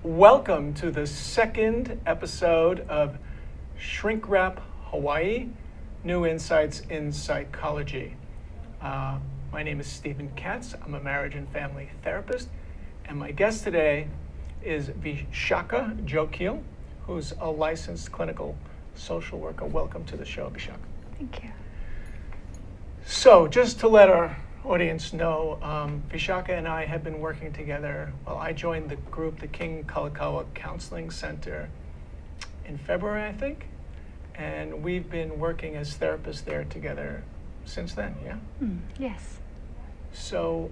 Welcome to the second episode of Shrink Wrap Hawaii, New Insights in Psychology. My name is Stephen Katz. I'm a marriage and family therapist, and my guest today is Vishaka Jokiel, who's a licensed clinical social worker. Welcome to the show, Vishaka. Thank you. So just to let our audience know, Vishaka and I have been working together. Well, I joined the group, the King Kalakaua Counseling Center, in February, I think, and we've been working as therapists there together since then, yeah? Yes. So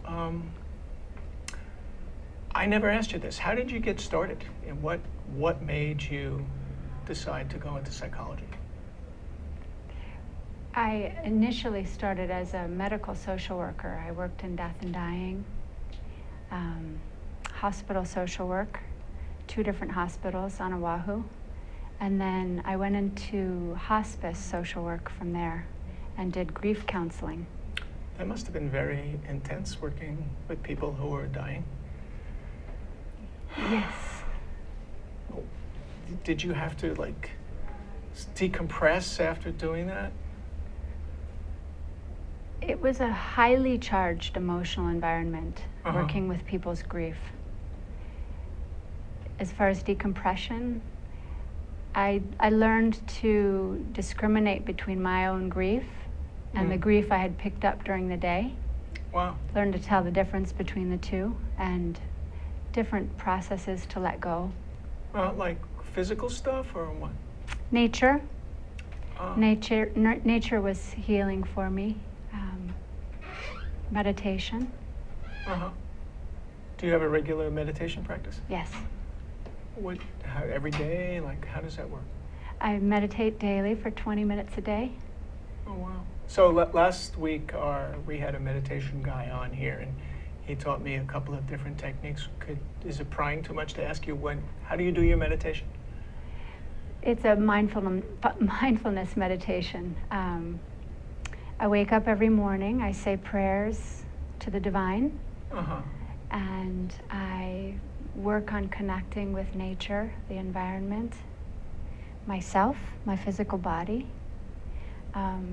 I never asked you this. How did you get started, and what made you decide to go into psychology? I initially started as a medical social worker. I worked in death and dying, hospital social work, 2 different hospitals on Oahu. And then I went into hospice social work from there and did grief counseling. That must have been very intense, working with people who were dying. Yes. Did you have to decompress after doing that? It was a highly charged emotional environment, working with people's grief. As far as decompression, I learned to discriminate between my own grief and the grief I had picked up during the day. Wow. Learned to tell the difference between the two and different processes to let go. Like physical stuff or what? Nature. Nature was healing for me. Meditation. Do you have a regular meditation practice? Yes. Every day? How does that work? I meditate daily for 20 minutes a day. Oh, wow. So last week we had a meditation guy on here, and he taught me a couple of different techniques. Is it prying too much to ask you how do you do your meditation? It's a mindfulness meditation. I wake up every morning, I say prayers to the divine, and I work on connecting with nature, the environment, myself, my physical body,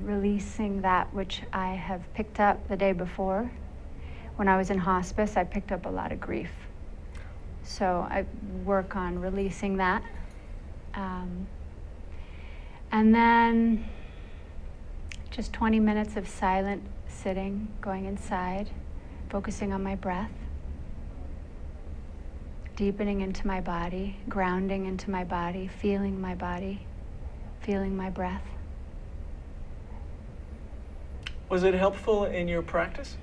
releasing that which I have picked up the day before. When I was in hospice, I picked up a lot of grief. So I work on releasing that. And then just 20 minutes of silent sitting, going inside, focusing on my breath, deepening into my body, grounding into my body, feeling my breath. Was it helpful in your practice?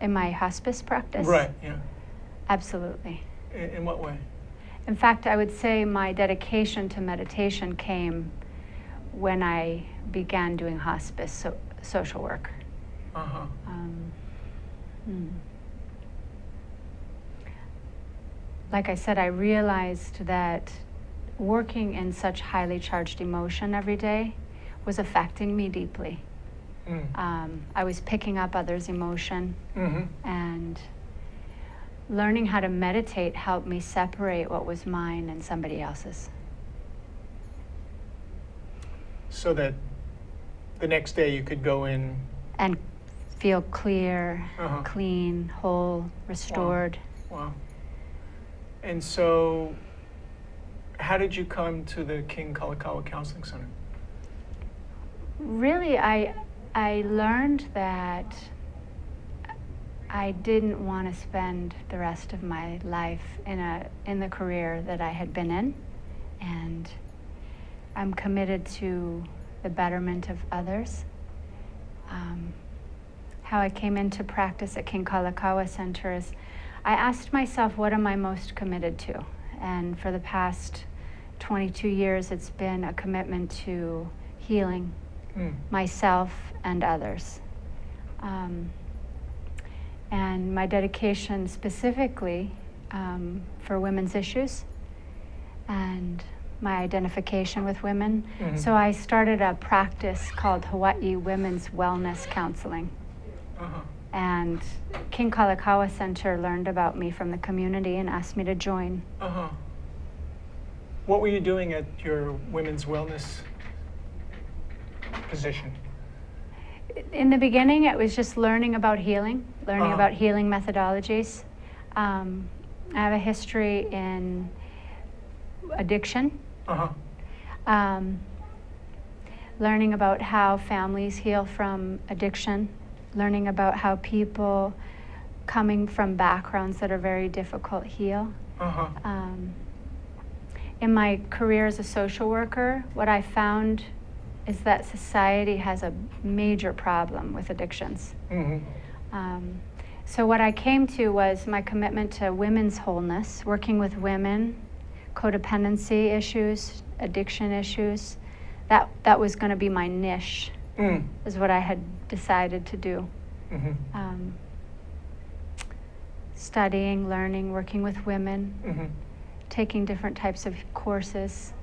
In my hospice practice? Right, yeah. Absolutely. In what way? In fact, I would say my dedication to meditation came when I began doing hospice social work. Like I said, I realized that working in such highly charged emotion every day was affecting me deeply. I was picking up others' emotion, and learning how to meditate helped me separate what was mine and somebody else's. So that the next day you could go in and feel clear, clean, whole, restored. Wow. And so how did you come to the King Kalakaua Counseling Center? Really, I learned that I didn't want to spend the rest of my life in the career that I had been in, and I'm committed to the betterment of others. How I came into practice at King Kalakaua Center is I asked myself, what am I most committed to? And for the past 22 years, it's been a commitment to healing myself and others. And my dedication specifically for women's issues and my identification with women. So I started a practice called Hawaii Women's Wellness Counseling. And King Kalakaua Center learned about me from the community and asked me to join. Uh-huh. What were you doing at your women's wellness position? In the beginning, it was just learning about healing, learning about healing methodologies. I have a history in addiction. Learning about how families heal from addiction, learning about how people coming from backgrounds that are very difficult heal. In my career as a social worker, what I found is that society has a major problem with addictions. So what I came to was my commitment to women's wholeness, working with women, codependency issues, addiction issues. That was going to be my niche, is what I had decided to do. Studying, learning, working with women, taking different types of courses.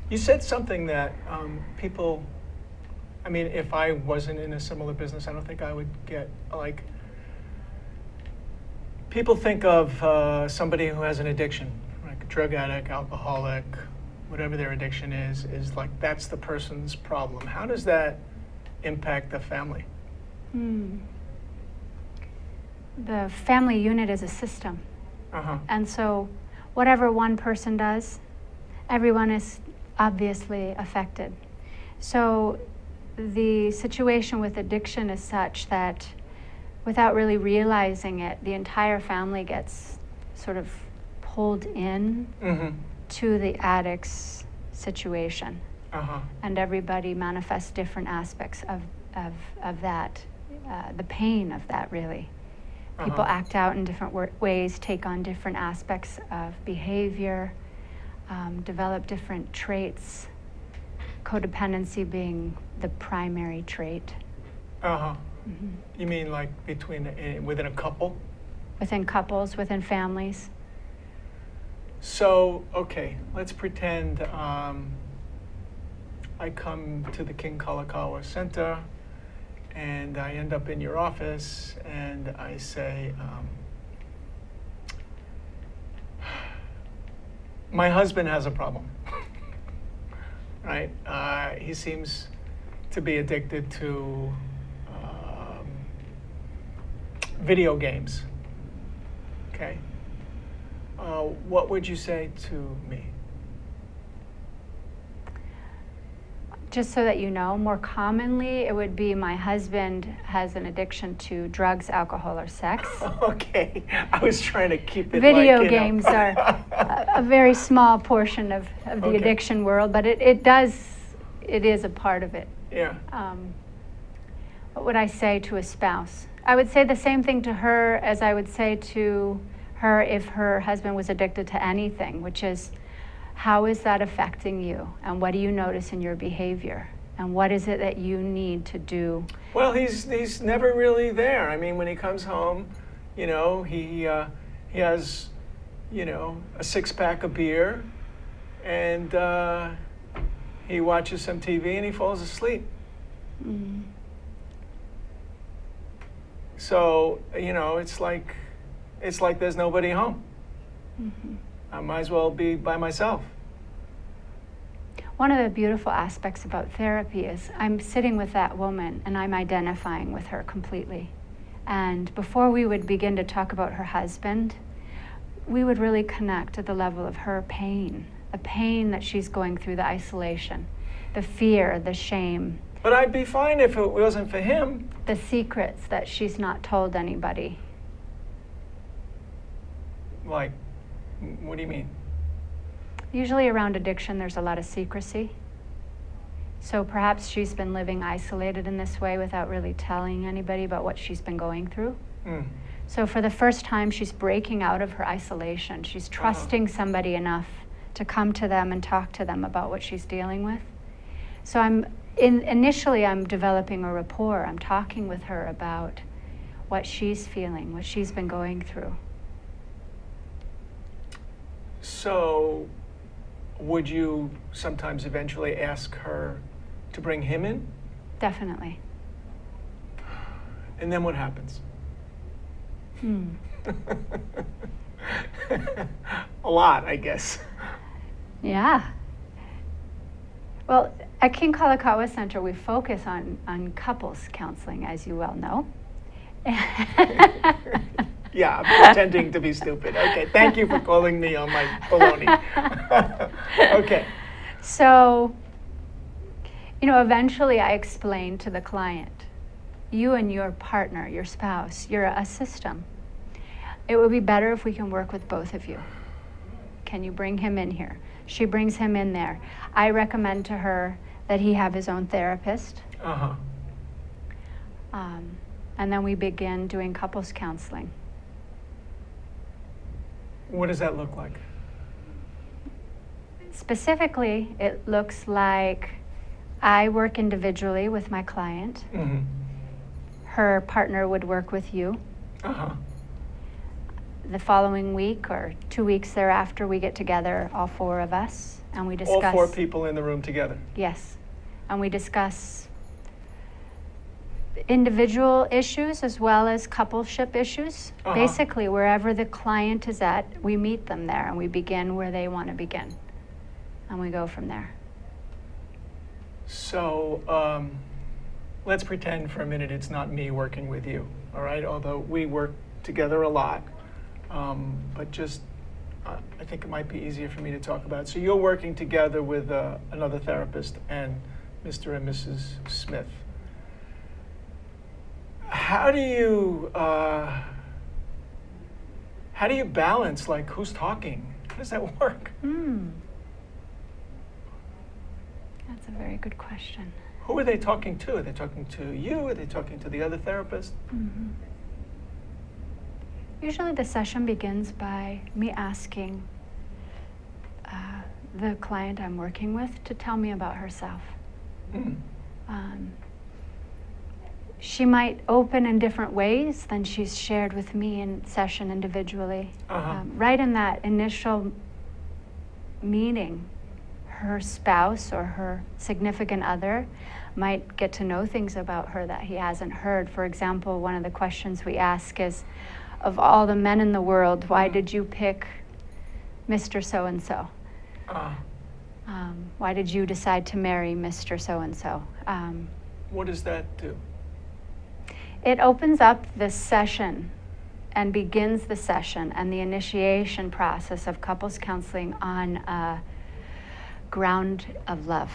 You said something that people, I mean, if I wasn't in a similar business, I don't think I would get, like, people think of somebody who has an addiction, like a drug addict, alcoholic, whatever their addiction is like that's the person's problem. How does that impact the family? The family unit is a system. And so whatever one person does, everyone is obviously affected. So the situation with addiction is such that without really realizing it, the entire family gets sort of pulled in to the addict's situation. And everybody manifests different aspects of that, the pain of that, really. People act out in different ways, take on different aspects of behavior, develop different traits, codependency being the primary trait. You mean like within a couple? Within couples, within families. So, okay, let's pretend I come to the King Kalakaua Center and I end up in your office and I say, my husband has a problem, right? He seems to be addicted to video games, okay? What would you say to me? Just so that you know, more commonly it would be my husband has an addiction to drugs, alcohol, or sex. Okay, I was trying to keep it Video like, games are a very small portion of the addiction world, but it is a part of it. Yeah. What would I say to a spouse? I would say the same thing to her as I would say to her if her husband was addicted to anything, which is, how is that affecting you? And what do you notice in your behavior? And what is it that you need to do? Well, he's never really there. I mean, when he comes home, you know, he has, you know, a 6-pack of beer, and he watches some TV and he falls asleep. So, you know, it's like there's nobody home. I might as well be by myself. One of the beautiful aspects about therapy is I'm sitting with that woman and I'm identifying with her completely. And before we would begin to talk about her husband, we would really connect at the level of her pain, the pain that she's going through, the isolation, the fear, the shame. But I'd be fine if it wasn't for him. The secrets that she's not told anybody. Like, what do you mean? Usually around addiction, there's a lot of secrecy. So perhaps she's been living isolated in this way without really telling anybody about what she's been going through. So for the first time, she's breaking out of her isolation. She's trusting somebody enough to come to them and talk to them about what she's dealing with. So initially I'm developing a rapport. I'm talking with her about what she's feeling, what she's been going through. So, would you sometimes eventually ask her to bring him in? Definitely. And then what happens? A lot, I guess. Yeah. Well, at King Kalakaua Center, we focus on couples counseling, as you well know. Yeah, I'm pretending to be stupid. Okay, thank you for calling me on my baloney. Okay. So, eventually I explained to the client, you and your partner, your spouse, you're a system. It would be better if we can work with both of you. Can you bring him in here? She brings him in there. I recommend to her that he have his own therapist. Uh-huh. And then we begin doing couples counseling. What does that look like? Specifically, it looks like I work individually with my client. Mm-hmm. Her partner would work with you. Uh-huh. The following week or 2 weeks thereafter, we get together, all four of us, and we discuss. All four people in the room together? Yes. And we discuss individual issues as well as coupleship issues. Uh-huh. Basically, wherever the client is at, we meet them there and we begin where they want to begin. And we go from there. So let's pretend for a minute it's not me working with you, all right? Although we work together a lot. But just, I think it might be easier for me to talk about. So you're working together with another therapist and Mr. and Mrs. Smith. How do you balance, like, who's talking? How does that work? That's a very good question. Who are they talking to? Are they talking to you? Are they talking to the other therapist? Mm-hmm. Usually the session begins by me asking the client I'm working with to tell me about herself. Mm. She might open in different ways than she's shared with me in session individually. Uh-huh. Right in that initial meeting, her spouse or her significant other might get to know things about her that he hasn't heard. For example, one of the questions we ask is, of all the men in the world, why did you pick Mr. So-and-so? Why did you decide to marry Mr. So-and-so? What does that do? It opens up the session and begins the session and the initiation process of couples counseling on a ground of love.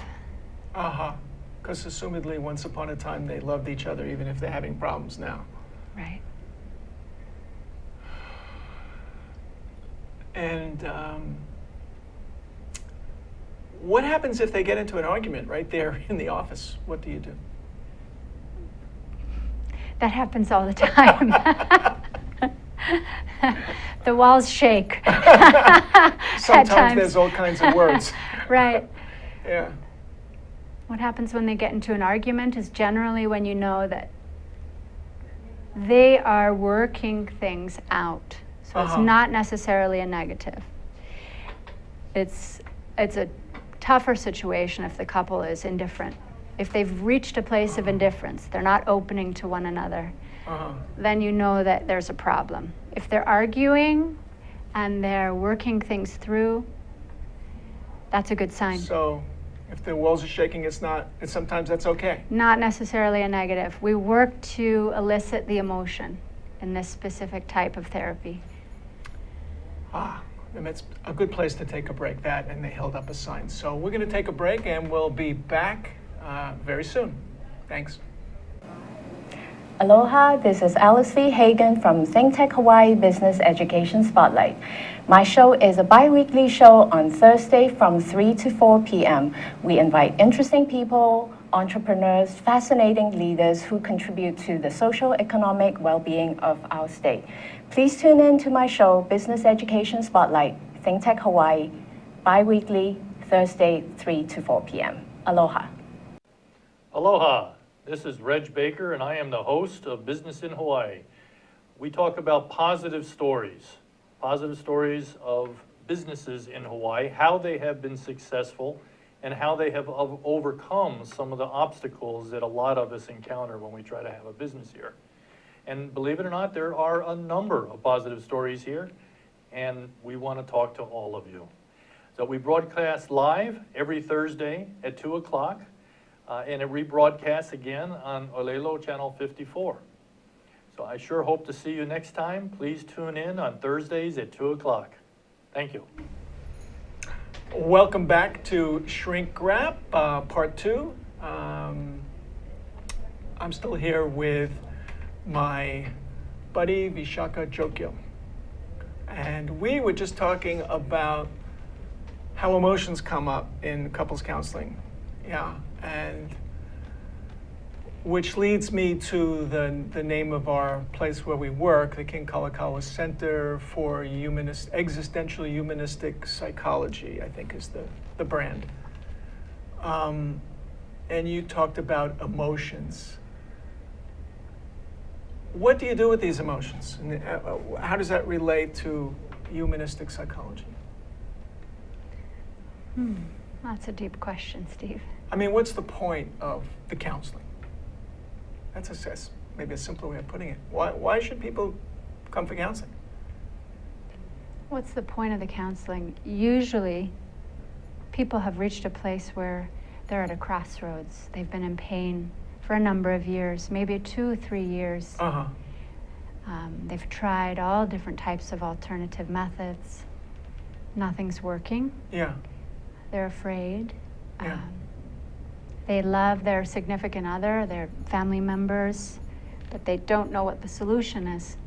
Uh-huh. Because assumedly once upon a time they loved each other even if they're having problems now. Right. And what happens if they get into an argument right there in the office? What do you do? That happens all the time. The walls shake. Sometimes there's all kinds of words. Right. Yeah. What happens when they get into an argument is generally when you know that they are working things out. So it's not necessarily a negative. It's a tougher situation if the couple is indifferent. If they've reached a place of indifference, they're not opening to one another, then you know that there's a problem. If they're arguing and they're working things through, that's a good sign. So if the walls are shaking, it's sometimes that's okay. Not necessarily a negative. We work to elicit the emotion in this specific type of therapy. And that's a good place to take a break, that, and they held up a sign. So we're going to take a break, and we'll be back very soon. Thanks. Aloha, this is Alice V. Hagen from ThinkTech Hawaii Business Education Spotlight. My show is a bi-weekly show on Thursday from 3 to 4 p.m. We invite interesting people, entrepreneurs, fascinating leaders who contribute to the social economic well-being of our state. Please tune in to my show, Business Education Spotlight, ThinkTech Hawaii, bi-weekly, Thursday, 3 to 4 p.m. Aloha. Aloha, this is Reg Baker and I am the host of Business in Hawaii. We talk about positive stories of businesses in Hawaii, how they have been successful and how they have overcome some of the obstacles that a lot of us encounter when we try to have a business here. And believe it or not, there are a number of positive stories here, and we want to talk to all of you. So we broadcast live every Thursday at 2 o'clock, and it rebroadcasts again on Olelo Channel 54. So I sure hope to see you next time. Please tune in on Thursdays at 2 o'clock. Thank you. Welcome back to Shrink Wrap, Part 2. I'm still here with my buddy Vishaka Jokiel. And we were just talking about how emotions come up in couples counseling. Yeah, and which leads me to the name of our place where we work, the King Kalakaua Center for Existential Humanistic Psychology, I think is the brand. And you talked about emotions. What do you do with these emotions? And how does that relate to humanistic psychology? That's a deep question, Steve. I mean, what's the point of the counseling? That's maybe a simpler way of putting it. Why should people come for counseling? What's the point of the counseling? Usually, people have reached a place where they're at a crossroads. They've been in pain for a number of years, maybe 2 or 3 years. They've tried all different types of alternative methods. Nothing's working. Yeah. They're afraid. Yeah. They love their significant other, their family members, but they don't know what the solution is.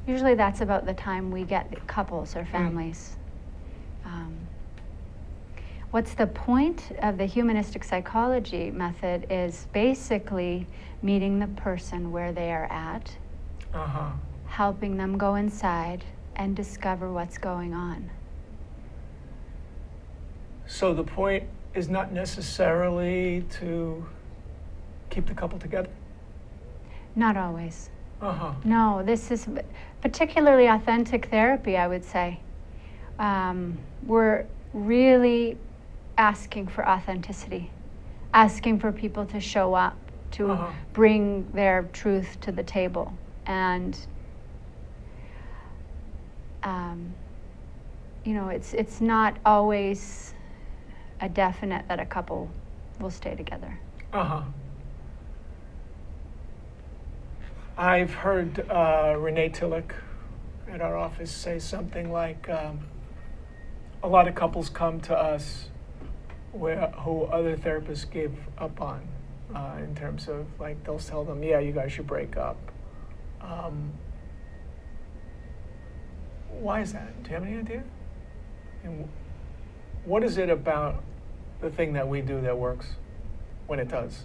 Usually that's about the time we get couples or families. What's the point of the humanistic psychology method is basically meeting the person where they are at, helping them go inside and discover what's going on. So the point is not necessarily to keep the couple together? Not always. No, this is particularly authentic therapy, I would say. We're really asking for authenticity, asking for people to show up, to bring their truth to the table. And, it's not always a definite that a couple will stay together. I've heard Renee Tillich at our office say something like, a lot of couples come to us who other therapists give up on, in terms of like they'll tell them, yeah, you guys should break up. Why is that? Do you have any idea? And what is it about the thing that we do that works when it does?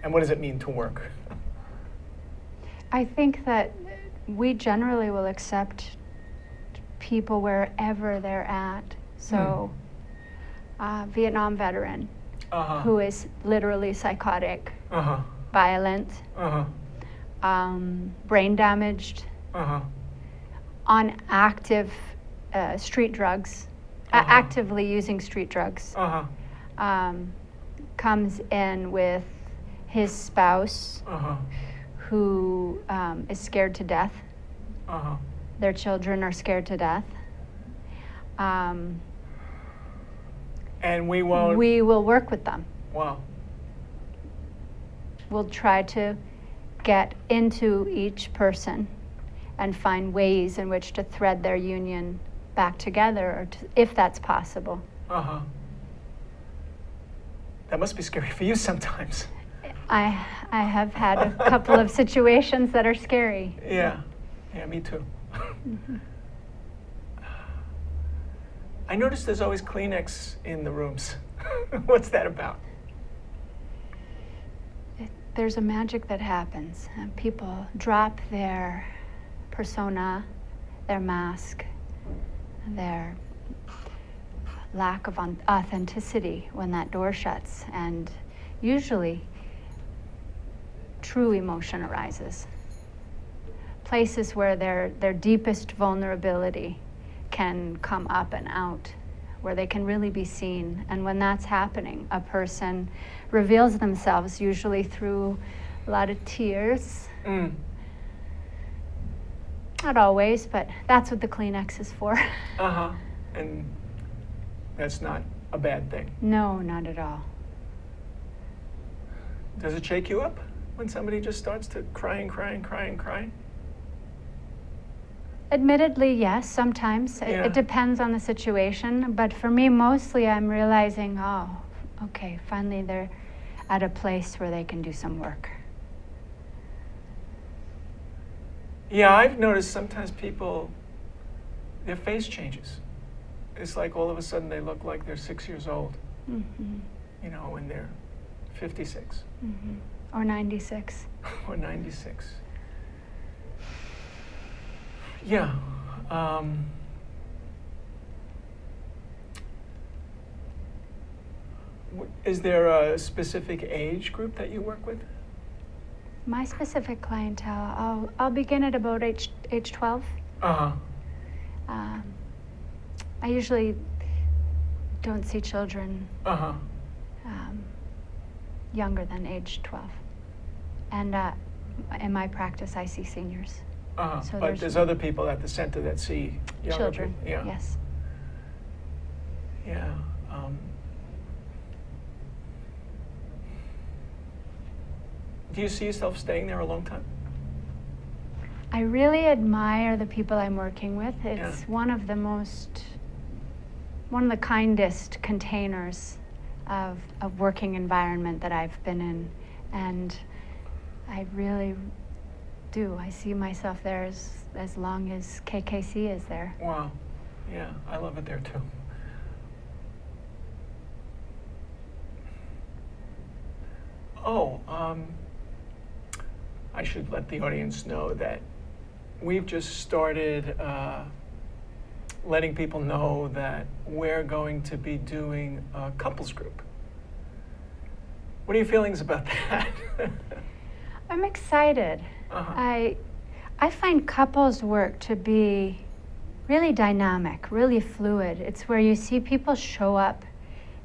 And what does it mean to work? I think that we generally will accept people wherever they're at. So, Vietnam veteran who is literally psychotic, violent, brain damaged, on active street drugs, actively using street drugs, comes in with his spouse who is scared to death. Their children are scared to death. And we won't. We will work with them. Wow. We'll try to get into each person and find ways in which to thread their union back together, or if that's possible. That must be scary for you sometimes. I have had a couple of situations that are scary. Yeah, me too. I noticed there's always Kleenex in the rooms. What's that about? There's a magic that happens. People drop their persona, their mask, their lack of authenticity when that door shuts, and usually true emotion arises. Places where their deepest vulnerability can come up and out, where they can really be seen. And when that's happening, a person reveals themselves usually through a lot of tears. Mm. Not always, but that's what the Kleenex is for. Uh-huh. And that's not a bad thing. No, not at all. Does it shake you up when somebody just starts to crying? Admittedly, yes, sometimes. Yeah. It depends on the situation. But for me, mostly I'm realizing, oh, okay, finally they're at a place where they can do some work. Yeah, I've noticed sometimes people, their face changes. It's like all of a sudden they look like they're 6 years old, Mm-hmm. you know, when they're 56 Mm-hmm. Or 96. or 96. Yeah. Is there a specific age group that you work with? My specific clientele, I'll begin at about age 12. Uh-huh. I usually don't see children Uh-huh. younger than age 12. And in my practice, I see seniors. Uh-huh. So But there's other people at the center that see younger Children, people. Yeah. yes. Yeah. Do you see yourself staying there a long time? I really admire the people I'm working with. It's Yeah. one of the kindest containers of working environment that I've been in. And I really do. I see myself there as long as KKC is there. Wow. Yeah, I love it there too. Oh, I should let the audience know that we've just started letting people know that we're going to be doing a couples group. What are your feelings about that? I'm excited. Uh-huh. I find couples work to be really dynamic, really fluid. It's where you see people show up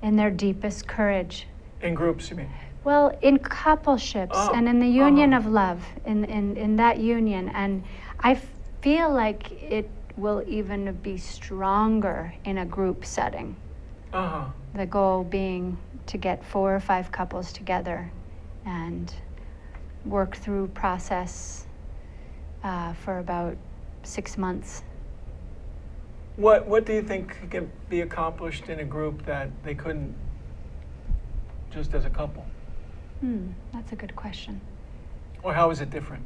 in their deepest courage. In groups, you mean? Well, in coupleships Oh, and in the union uh-huh. of love, in that union. And I feel like it will even be stronger in a group setting. Uh-huh. The goal being to get 4 or 5 couples together and work through process for about 6 months. What do you think can be accomplished in a group that they couldn't just as a couple? That's a good question. Or how is it different?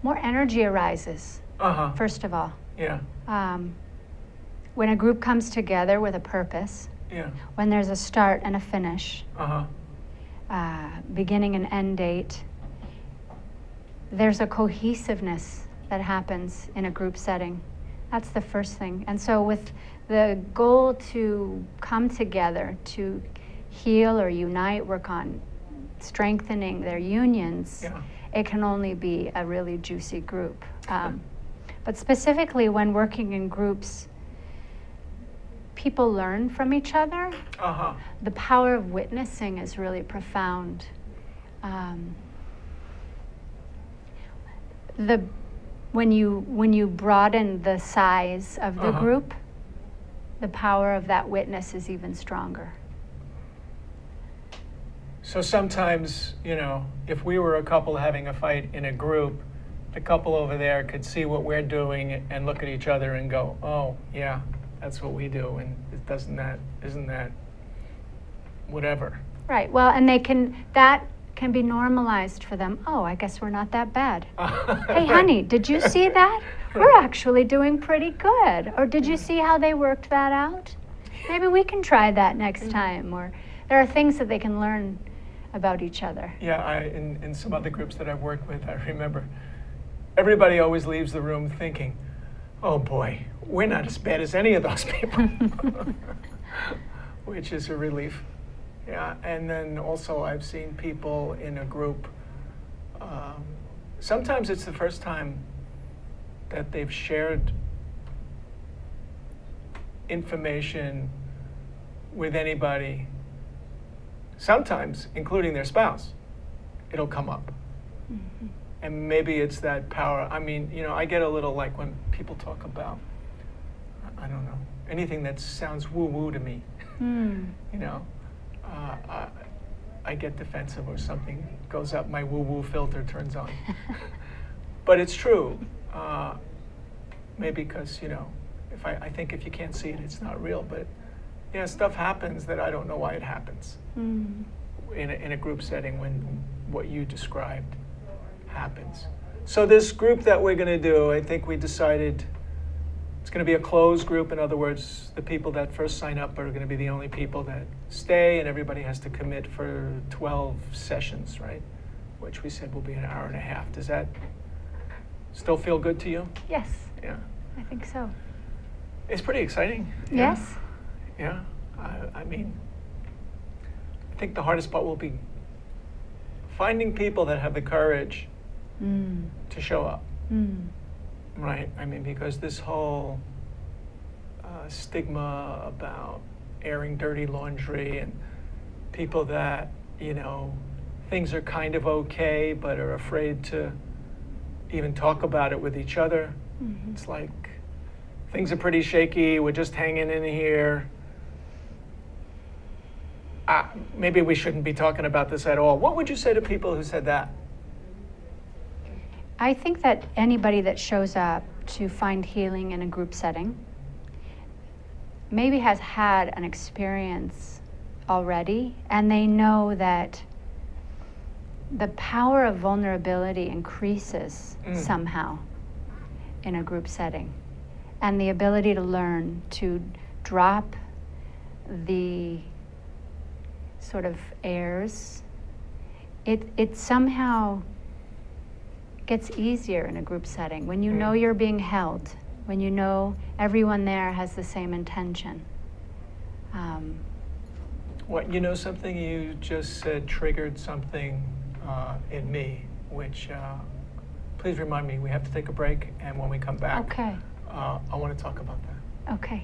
More energy arises, Uh-huh. first of all. Yeah. When a group comes together with a purpose, Yeah. when there's a start and a finish, Uh-huh. beginning and end date, there's a cohesiveness that happens in a group setting. That's the first thing. And so with the goal to come together to heal or unite, work on strengthening their unions, Yeah. it can only be a really juicy group. But specifically when working in groups, people learn from each other. Uh-huh. The power of witnessing is really profound. When you broaden the size of the Uh-huh. group, the power of that witness is even stronger. So sometimes, you know, if we were a couple having a fight in a group, the couple over there could see what we're doing and look at each other and go, oh, yeah, that's what we do, and isn't that whatever? Right. Well, and that can be normalized for them. Oh, I guess we're not that bad. Hey, honey, did you see that? We're actually doing pretty good. Or did you see how they worked that out? Maybe we can try that next time. Or there are things that they can learn about each other. Yeah, in some other groups that I've worked with, I remember everybody always leaves the room thinking, oh boy, we're not as bad as any of those people, which is a relief. Yeah, and then also I've seen people in a group, sometimes it's the first time that they've shared information with anybody sometimes, including their spouse, it'll come up. Mm-hmm. And maybe it's that power. I mean, you know, I get a little like when people talk about, I don't know, anything that sounds woo-woo to me. Mm. You know, I get defensive or something goes up, my woo-woo filter turns on. But it's true. Maybe because, you know, I think if you can't see it, it's not real. But yeah, stuff happens that I don't know why it happens in a group setting when what you described happens. So this group that we're going to do, I think we decided it's going to be a closed group. In other words, the people that first sign up are going to be the only people that stay, and everybody has to commit for 12 sessions, right? Which we said will be an hour and a half. Does that still feel good to you? Yes, Yeah. I think so. It's pretty exciting. Yeah. Yes? Yeah. I mean, I think the hardest part will be finding people that have the courage to show up. Right? I mean, because this whole stigma about airing dirty laundry and people that, you know, things are kind of okay but are afraid to even talk about it with each other. It's like, things are pretty shaky, we're just hanging in here. Maybe we shouldn't be talking about this at all. What would you say to people who said that? I think that anybody that shows up to find healing in a group setting maybe has had an experience already, and they know that the power of vulnerability increases somehow in a group setting. And the ability to learn to drop the sort of airs, it somehow gets easier in a group setting when you know you're being held, when you know everyone there has the same intention. What, you know, something you just said triggered something in me, which please remind me, we have to take a break, and when we come back, Okay. I want to talk about that. Okay.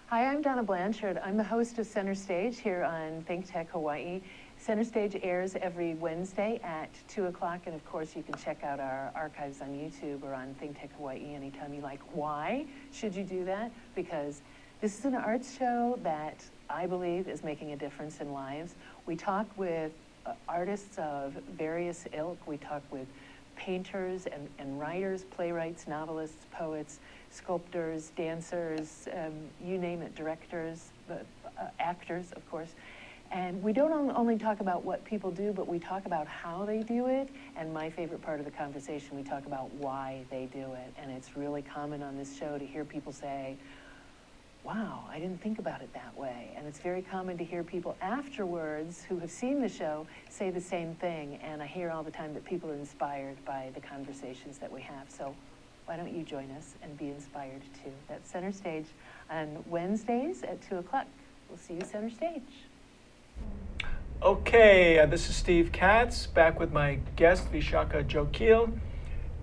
Hi, I'm Donna Blanchard. I'm the host of Center Stage here on ThinkTech Hawaii. Center Stage airs every Wednesday at 2 o'clock, and of course you can check out our archives on YouTube or on ThinkTech Hawaii anytime you like. Why should you do that? Because this is an arts show that I believe is making a difference in lives. We talk with artists of various ilk. We talk with painters and writers, playwrights, novelists, poets, sculptors, dancers, you name it, directors, actors, of course. And we don't only talk about what people do, but we talk about how they do it. And my favorite part of the conversation, we talk about why they do it. And it's really common on this show to hear people say, wow, I didn't think about it that way. And it's very common to hear people afterwards who have seen the show say the same thing. And I hear all the time that people are inspired by the conversations that we have. So why don't you join us and be inspired too? That's Center Stage on Wednesdays at 2 o'clock. We'll see you Center Stage. Okay, this is Steve Katz, back with my guest, Vishaka Jokiel.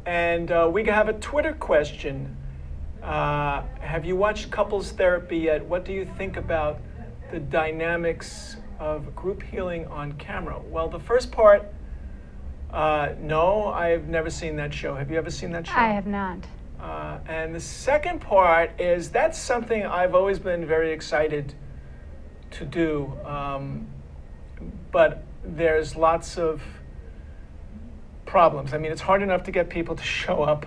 And we have a Twitter question. Have you watched Couples Therapy yet? What do you think about the dynamics of group healing on camera? Well, the first part, no, I've never seen that show. Have you ever seen that show? I have not. And the second part is, that's something I've always been very excited to do. But there's lots of problems. I mean, it's hard enough to get people to show up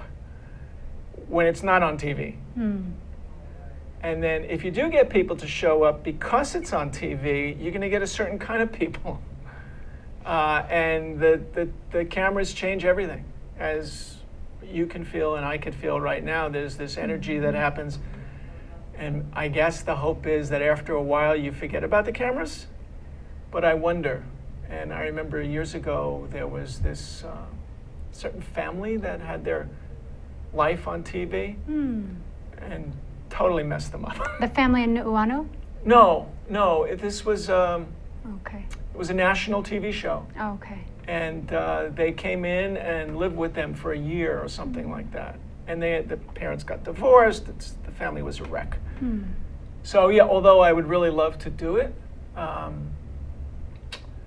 when it's not on TV. And then if you do get people to show up because it's on TV, you're going to get a certain kind of people. And the cameras change everything. As you can feel and I can feel right now, there's this energy that happens. And I guess the hope is that after a while you forget about the cameras. But I wonder, and I remember years ago there was this certain family that had their life on TV and totally messed them up. The family in Nu'uanu? No, this was, Okay. it was a national TV show. Okay. And they came in and lived with them for a year or something like that. And the parents got divorced, the family was a wreck. So yeah, although I would really love to do it,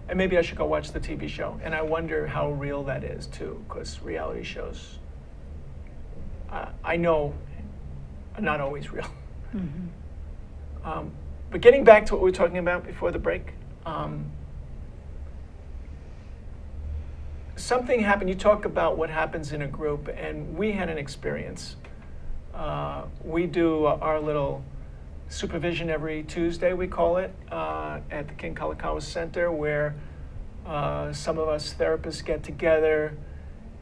and maybe I should go watch the TV show. And I wonder how real that is too, because reality shows, I know, are not always real. Mm-hmm. But getting back to what we were talking about before the break, something happened. You talk about what happens in a group, and we had an experience. We do our little supervision every Tuesday, we call it, at the King Kalakaua Center, where some of us therapists get together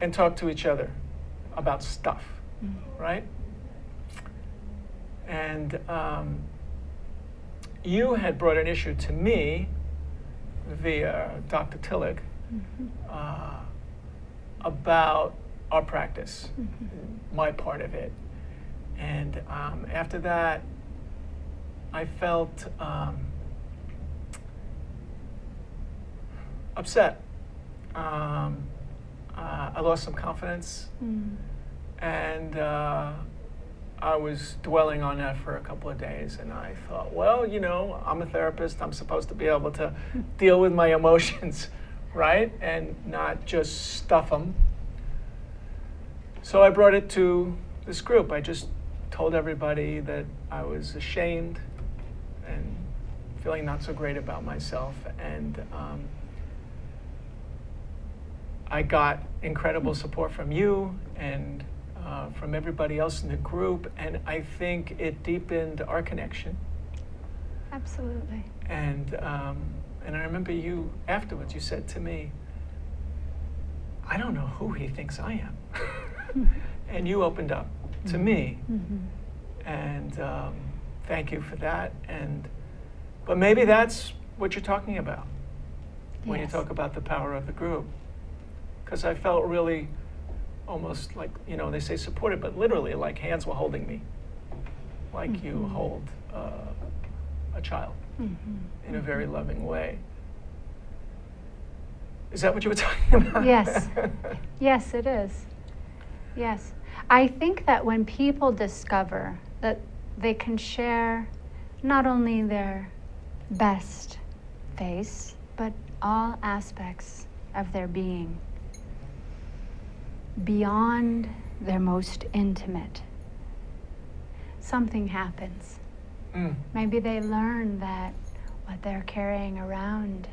and talk to each other about stuff, right? And you had brought an issue to me via Dr. Tillich about our practice, my part of it. And after that, I felt upset. I lost some confidence, and I was dwelling on that for a couple of days, and I thought, well, you know, I'm a therapist. I'm supposed to be able to deal with my emotions, right? And not just stuff them. So I brought it to this group. I just told everybody that I was ashamed and feeling not so great about myself. And I got incredible support from you and from everybody else in the group, and I think it deepened our connection. Absolutely. And I remember you afterwards, you said to me, I don't know who he thinks I am. And you opened up to me. And thank you for that. But maybe that's what you're talking about when you talk about the power of the group. Because I felt really almost like, you know, they say supported, but literally like hands were holding me, like you hold a child in a very loving way. Is that what you were talking about? Yes. Yes, it is. Yes. I think that when people discover that they can share not only their best face, but all aspects of their being beyond their most intimate, something happens. Maybe they learn that what they're carrying around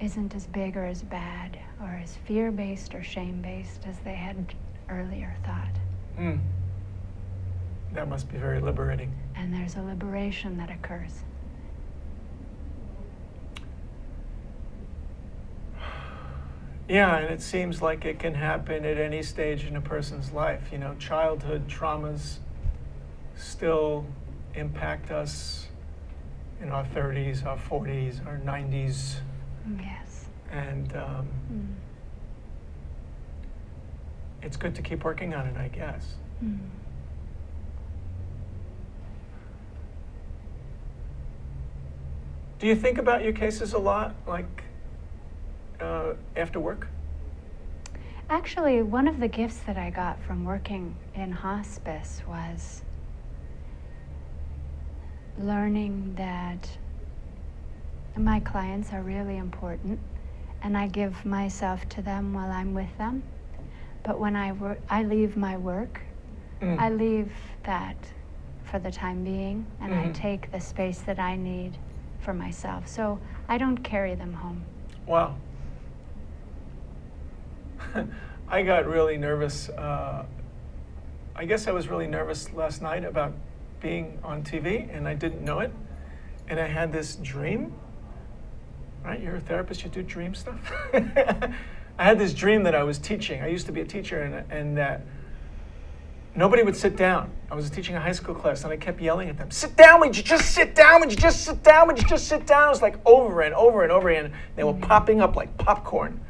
isn't as big or as bad or as fear-based or shame-based as they had earlier thought. That must be very liberating. And there's a liberation that occurs. Yeah, and it seems like it can happen at any stage in a person's life. You know, childhood traumas still impact us in our 30s, our 40s, our 90s. Yes. And it's good to keep working on it, I guess. Do you think about your cases a lot, like after work? Actually, one of the gifts that I got from working in hospice was learning that my clients are really important, and I give myself to them while I'm with them. But when I leave my work, I leave that for the time being, and I take the space that I need for myself. So I don't carry them home. Wow. I got really nervous. I guess I was really nervous last night about being on TV, and I didn't know it. And I had this dream. Right? You're a therapist, you do dream stuff. I had this dream that I was teaching. I used to be a teacher, and that nobody would sit down. I was teaching a high school class, and I kept yelling at them, sit down, would you just sit down? Would you just sit down? Would you just sit down? It was like over and over and over again. They were popping up like popcorn.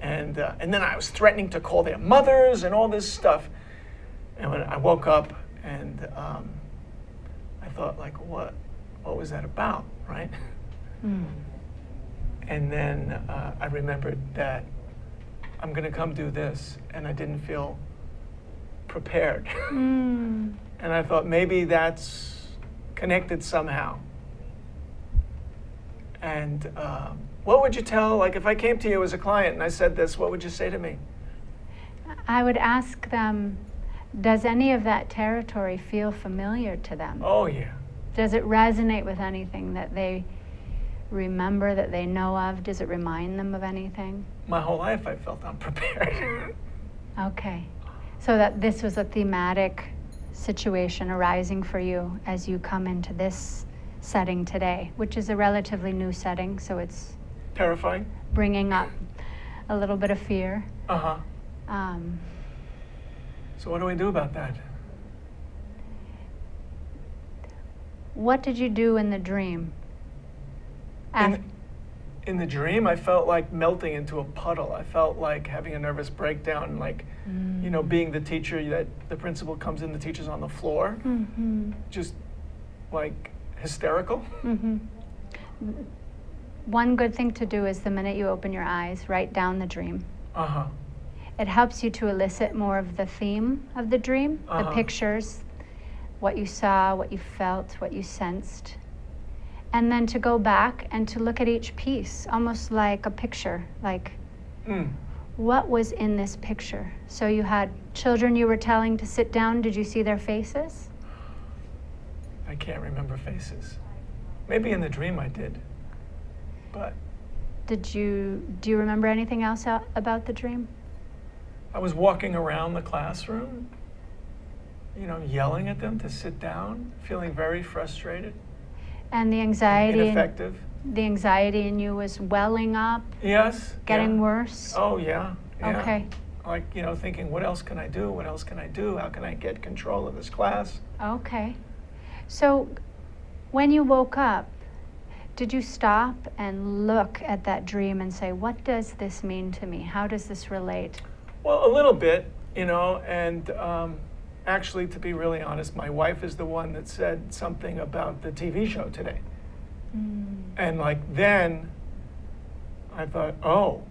And then I was threatening to call their mothers and all this stuff. And when I woke up, and I thought, like, what was that about, right? And then I remembered that I'm going to come do this, and I didn't feel prepared. And I thought maybe that's connected somehow. And what would you tell, like if I came to you as a client and I said this, what would you say to me? I would ask them, does any of that territory feel familiar to them? Oh, yeah. Does it resonate with anything that they remember, that they know of? Does it remind them of anything? My whole life I felt unprepared. Okay. So that this was a thematic situation arising for you as you come into this setting today, which is a relatively new setting, so it's Terrifying? bringing up a little bit of fear. Uh-huh. Um, So what do we do about that? what did you do in the dream? In the dream, I felt like melting into a puddle. I felt like having a nervous breakdown, like, you know, being the teacher that the principal comes in, the teacher's on the floor, just like hysterical. One good thing to do is the minute you open your eyes, write down the dream. Uh-huh. It helps you to elicit more of the theme of the dream, the Uh-huh. pictures, what you saw, what you felt, what you sensed. And then to go back and to look at each piece, almost like a picture, like what was in this picture? So you had children you were telling to sit down. Did you see their faces? I can't remember faces. Maybe in the dream I did. But Do you remember anything else about the dream? I was walking around the classroom, you know, yelling at them to sit down, feeling very frustrated, And the anxiety, ineffective. the anxiety in you was welling up, Yes. getting yeah. worse. Oh, yeah. Yeah. Okay. Like, you know, thinking, what else can I do? What else can I do? How can I get control of this class? Okay. So when you woke up, did you stop and look at that dream and say, what does this mean to me? How does this relate? Well, a little bit, you know, and actually, to be really honest, my wife is the one that said something about the TV show today. And like then I thought, oh,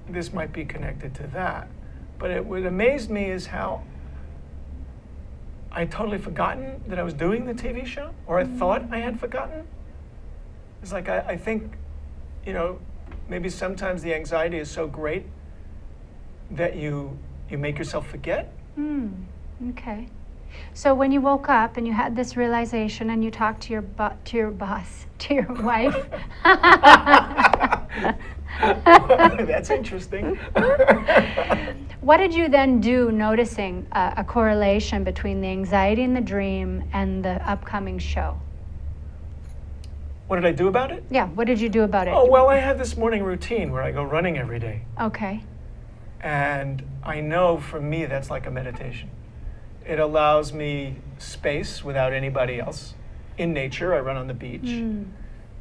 this might be connected to that. But what amazed me is how I totally forgotten that I was doing the TV show, or I thought I had forgotten. It's like I think, you know, maybe sometimes the anxiety is so great that you make yourself forget. Okay. So when you woke up and you had this realization and you talked to your boss, to your wife. That's interesting. What did you then do, noticing a correlation between the anxiety in the dream and the upcoming show? What did I do about it? Yeah, what did you do about it? Oh, well, I have this morning routine where I go running every day. Okay. And I know for me that's like a meditation. It allows me space without anybody else. In nature, I run on the beach.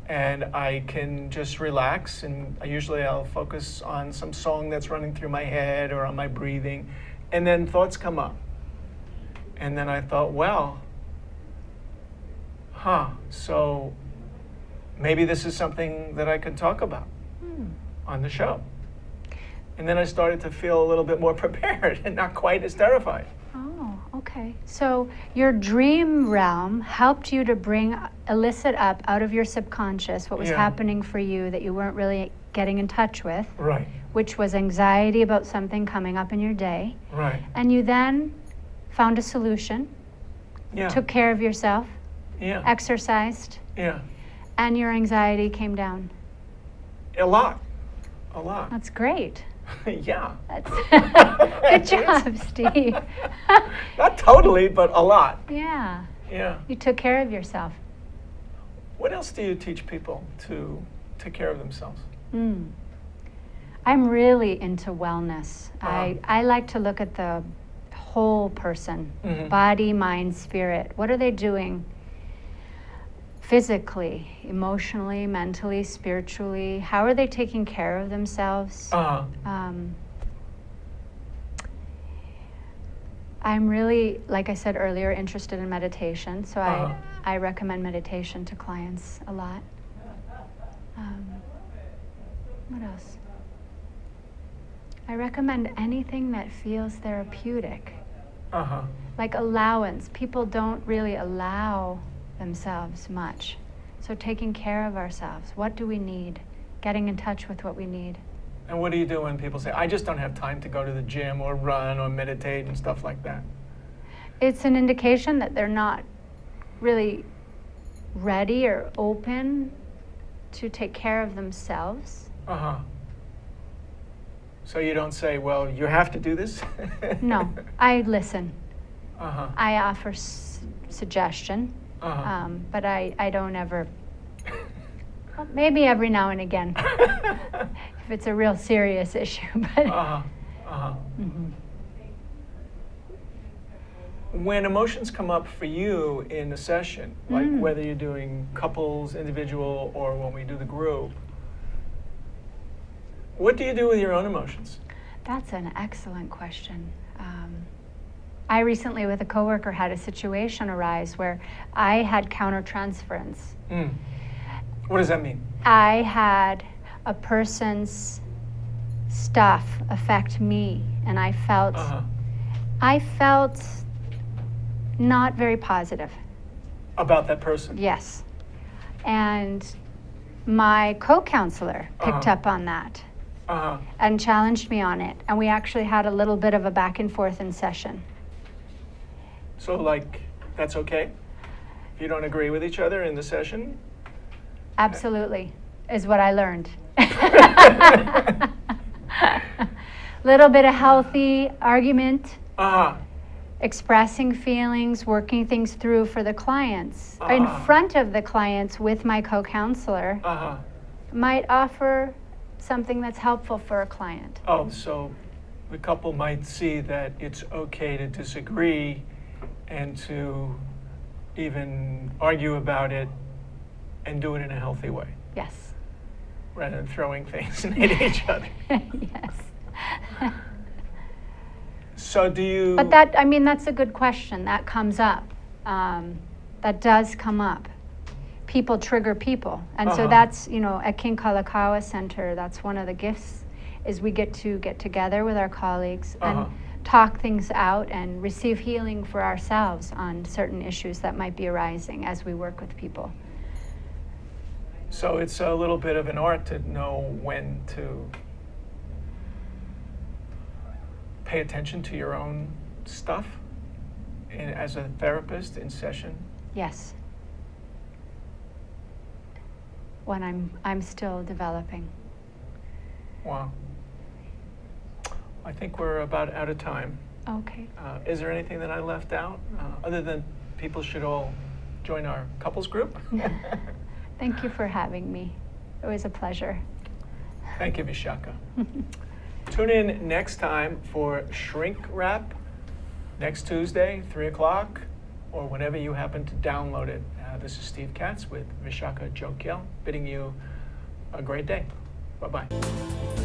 And I can just relax, and I'll focus on some song that's running through my head or on my breathing, and then thoughts come up. And then I thought, well, so maybe this is something that I could talk about on the show. And then I started to feel a little bit more prepared and not quite as terrified. Oh, okay. So your dream realm helped you to elicit up out of your subconscious what was Yeah. happening for you that you weren't really getting in touch with, Right, which was anxiety about something coming up in your day. right. And you then found a solution, Yeah, took care of yourself, yeah, exercised, yeah. and your anxiety came down. A lot. That's great. Yeah. Good job, Steve. Not totally, but a lot. Yeah, Yeah. you took care of yourself. What else do you teach people to take care of themselves? I'm really into wellness. Uh-huh. I like to look at the whole person, Mhm. body, mind, spirit. What are they doing physically, emotionally, mentally, spiritually? How are they taking care of themselves? I'm really, like I said earlier, interested in meditation, so I recommend meditation to clients a lot. What else? I recommend anything that feels therapeutic, like allowance. People don't really allow themselves much. So taking care of ourselves. What do we need? Getting in touch with what we need. And what do you do when people say, I just don't have time to go to the gym or run or meditate and stuff like that? It's an indication that they're not really ready or open to take care of themselves. Uh-huh. So you don't say, well, you have to do this? No, I listen. Uh-huh. I offer suggestion, Uh-huh. but I don't ever, well, maybe every now and again, if it's a real serious issue. But Uh-huh. Uh-huh. Mhm. When emotions come up for you in a session, like whether you're doing couples, individual, or when we do the group, what do you do with your own emotions? That's an excellent question. I recently, with a coworker, had a situation arise where I had countertransference. What does that mean? I had a person's stuff affect me, and I felt not very positive. About that person? Yes. And my co-counselor picked up on that and challenged me on it. And we actually had a little bit of a back and forth in session. So, like, that's okay? If you don't agree with each other in the session? Absolutely, is what I learned. Little bit of healthy argument, expressing feelings, working things through for the clients. In front of the clients with my co-counselor might offer something that's helpful for a client. Oh, so the couple might see that it's okay to disagree and to even argue about it and do it in a healthy way, Yes. rather than throwing things at each other. Yes. So do you... But that, I mean, that's a good question. That comes up. That does come up. People trigger people. And so that's, you know, at King Kalakaua Center, that's one of the gifts, is we get to get together with our colleagues and talk things out and receive healing for ourselves on certain issues that might be arising as we work with people. So it's a little bit of an art to know when to pay attention to your own stuff as a therapist in session. Yes. When I'm still developing. Wow. I think we're about out of time. Okay. Is there anything that I left out other than people should all join our couples group? Thank you for having me. It was a pleasure. Thank you, Vishaka. Tune in next time for Shrink Wrap next Tuesday, 3 o'clock, or whenever you happen to download it. This is Steve Katz with Vishaka Jokiel, bidding you a great day. Bye-bye.